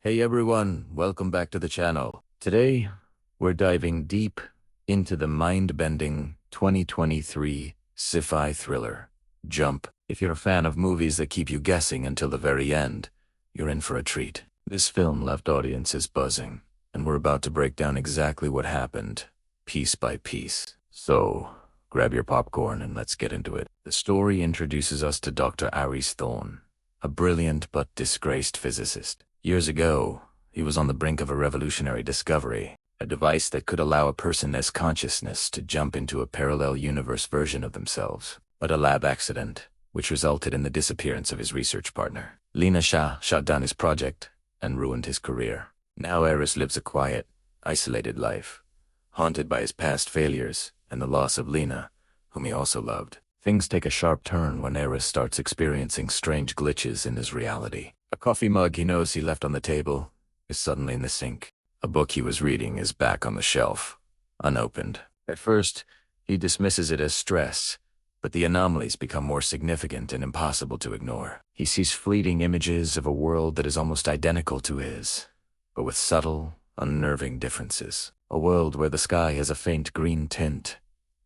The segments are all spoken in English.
Hey everyone, welcome back to the channel. Today, we're diving deep into the mind-bending 2023 sci-fi thriller, Jump. If you're a fan of movies that keep you guessing until the very end, you're in for a treat. This film left audiences buzzing, and we're about to break down exactly what happened, piece by piece. So, grab your popcorn and let's get into it. The story introduces us to Dr. Aries Thorne, a brilliant but disgraced physicist. Years ago, he was on the brink of a revolutionary discovery, a device that could allow a person's consciousness to jump into a parallel universe version of themselves. But a lab accident, which resulted in the disappearance of his research partner, Lena shut down his project and ruined his career. Now Aries lives a quiet, isolated life, haunted by his past failures and the loss of Lena, whom he also loved. Things take a sharp turn when Aries starts experiencing strange glitches in his reality. A coffee mug he knows he left on the table is suddenly in the sink. A book he was reading is back on the shelf, unopened. At first, he dismisses it as stress, but the anomalies become more significant and impossible to ignore. He sees fleeting images of a world that is almost identical to his, but with subtle, unnerving differences. A world where the sky has a faint green tint,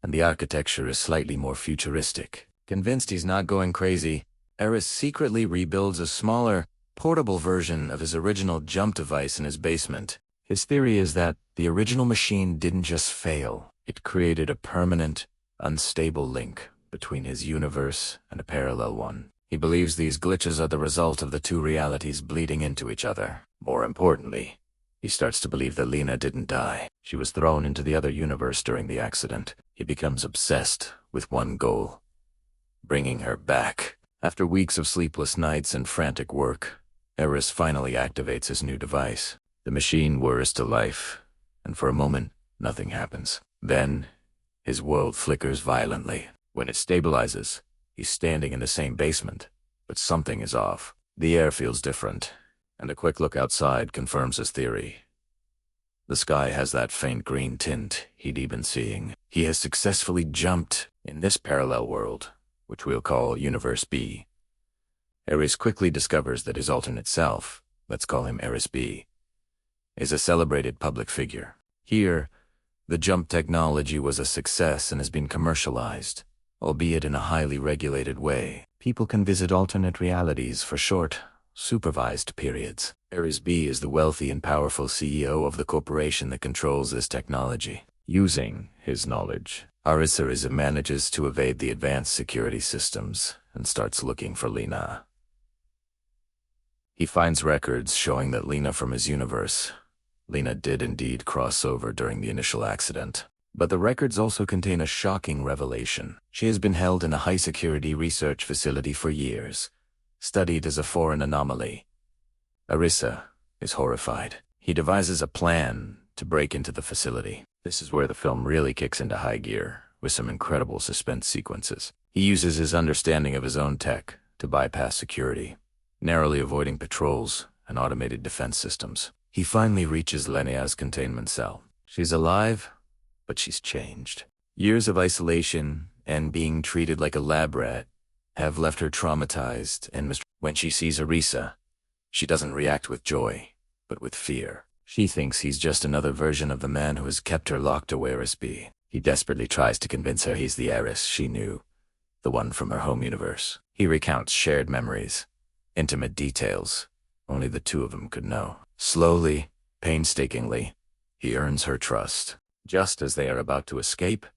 and the architecture is slightly more futuristic. Convinced he's not going crazy, Aries secretly rebuilds a smaller, portable version of his original jump device in his basement. His theory is that the original machine didn't just fail, it created a permanent, unstable link between his universe and a parallel one. He believes these glitches are the result of the two realities bleeding into each other. More importantly, he starts to believe that Lena didn't die. She was thrown into the other universe during the accident. He becomes obsessed with one goal: bringing her back. After weeks of sleepless nights and frantic work, Aries finally activates his new device. The machine whirs to life, and for a moment, nothing happens. Then, his world flickers violently. When it stabilizes, he's standing in the same basement, but something is off. The air feels different, and a quick look outside confirms his theory. The sky has that faint green tint he'd been seeing. He has successfully jumped in this parallel world, which we'll call Universe B. Aries quickly discovers that his alternate self, let's call him Aries B, is a celebrated public figure. Here, the jump technology was a success and has been commercialized, albeit in a highly regulated way. People can visit alternate realities for short, supervised periods. Aries B is the wealthy and powerful CEO of the corporation that controls this technology. Using his knowledge, Aries manages to evade the advanced security systems and starts looking for Lena. He finds records showing that Lena did indeed cross over during the initial accident. But the records also contain a shocking revelation. She has been held in a high-security research facility for years, studied as a foreign anomaly. Aries is horrified. He devises a plan to break into the facility. This is where the film really kicks into high gear, with some incredible suspense sequences. He uses his understanding of his own tech to bypass security, narrowly avoiding patrols and automated defense systems. He finally reaches Lena's containment cell. She's alive, but she's changed. Years of isolation and being treated like a lab rat have left her traumatized and mistrustful. When she sees Aries, she doesn't react with joy, but with fear. She thinks he's just another version of the man who has kept her locked away. Aries B. He desperately tries to convince her he's the Aries she knew, the one from her home universe. He recounts shared memories, intimate details only the two of them could know. Slowly, painstakingly, he earns her trust. Just as they are about to escape,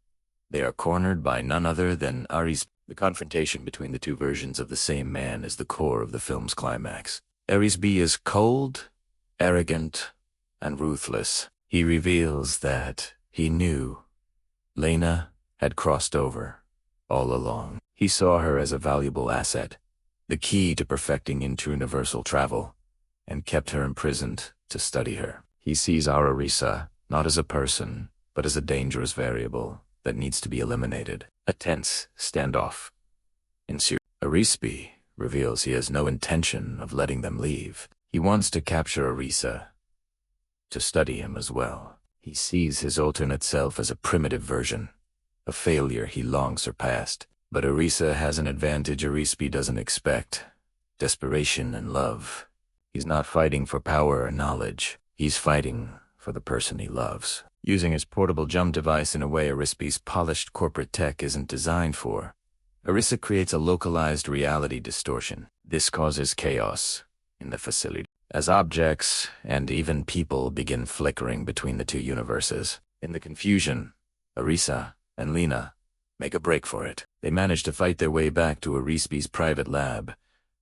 they are cornered by none other than Aries. The confrontation between the two versions of the same man is the core of the film's climax. Aries B is cold, arrogant, and ruthless. He reveals that he knew Lena had crossed over all along. He saw her as a valuable asset, the key to perfecting interuniversal travel, and kept her imprisoned to study her. He sees our Aries not as a person, but as a dangerous variable that needs to be eliminated. A tense standoff ensues. Aries B reveals he has no intention of letting them leave. He wants to capture Aries to study him as well. He sees his alternate self as a primitive version, a failure he long surpassed. But Aries has an advantage Aries B doesn't expect: desperation and love. He's not fighting for power or knowledge. He's fighting for the person he loves. Using his portable jump device in a way Arispe's polished corporate tech isn't designed for, Arisa creates a localized reality distortion. This causes chaos in the facility, as objects and even people begin flickering between the two universes. In the confusion, Arisa and Lena make a break for it. They manage to fight their way back to Arispe's private lab,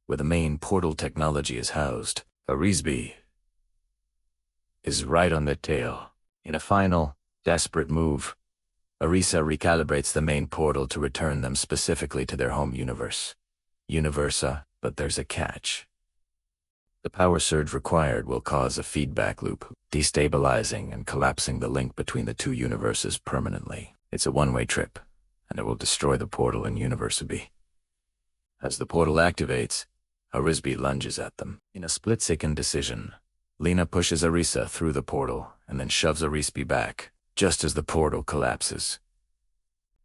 where the main portal technology is housed. Arispe is right on their tail. In a final, desperate move, Arisa recalibrates the main portal to return them specifically to their home universe. Universa, but there's a catch. The power surge required will cause a feedback loop, destabilizing and collapsing the link between the two universes permanently. It's a one-way trip, and it will destroy the portal in Universa B. As the portal activates, Arispe lunges at them. In a split-second decision, Lena pushes Arisa through the portal and then shoves Arispe back, just as the portal collapses.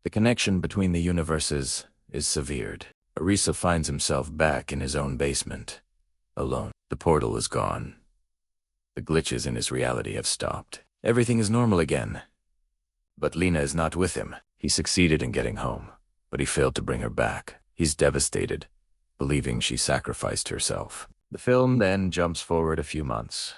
The connection between the universes is severed. Arisa finds himself back in his own basement, alone. The portal is gone. The glitches in his reality have stopped. Everything is normal again. But Lena is not with him. He succeeded in getting home, but he failed to bring her back. He's devastated, believing she sacrificed herself. The film then jumps forward a few months.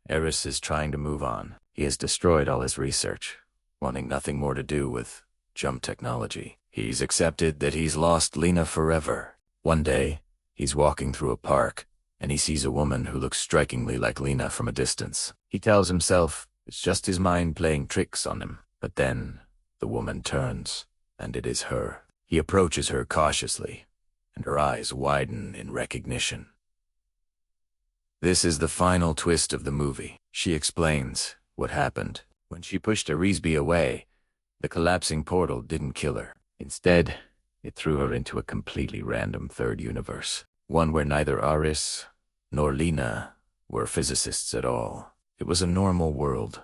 Eris is trying to move on. He has destroyed all his research, wanting nothing more to do with jump technology. He's accepted that he's lost Lena forever. One day, he's walking through a park, and he sees a woman who looks strikingly like Lena from a distance. He tells himself it's just his mind playing tricks on him. But then, the woman turns, and it is her. He approaches her cautiously, and her eyes widen in recognition. This is the final twist of the movie. She explains what happened. When she pushed Arispe away, the collapsing portal didn't kill her. Instead, it threw her into a completely random third universe, one where neither Aris nor Lena were physicists at all. It was a normal world.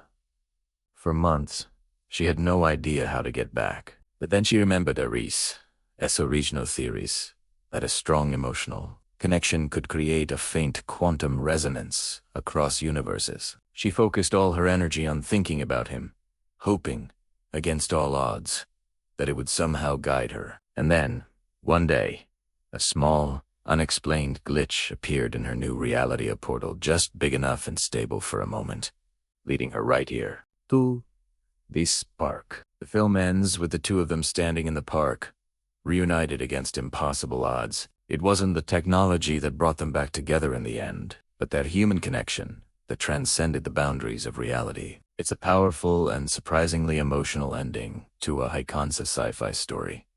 For months, she had no idea how to get back. But then she remembered Aris's original theories that a strong emotional connection could create a faint quantum resonance across universes. She focused all her energy on thinking about him, hoping, against all odds, that it would somehow guide her. And then, one day, a small, unexplained glitch appeared in her new reality, a portal just big enough and stable for a moment, leading her right here to this park. The film ends with the two of them standing in the park, reunited against impossible odds. It wasn't the technology that brought them back together in the end, but that human connection that transcended the boundaries of reality. It's a powerful and surprisingly emotional ending to a high-concept sci-fi story.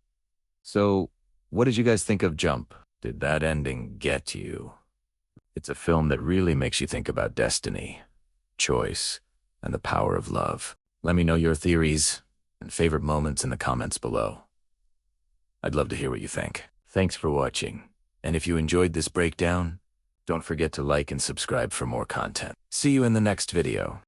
So, what did you guys think of Jump? Did that ending get you? It's a film that really makes you think about destiny, choice, and the power of love. Let me know your theories and favorite moments in the comments below. I'd love to hear what you think. Thanks for watching, and if you enjoyed this breakdown, don't forget to like and subscribe for more content. See you in the next video.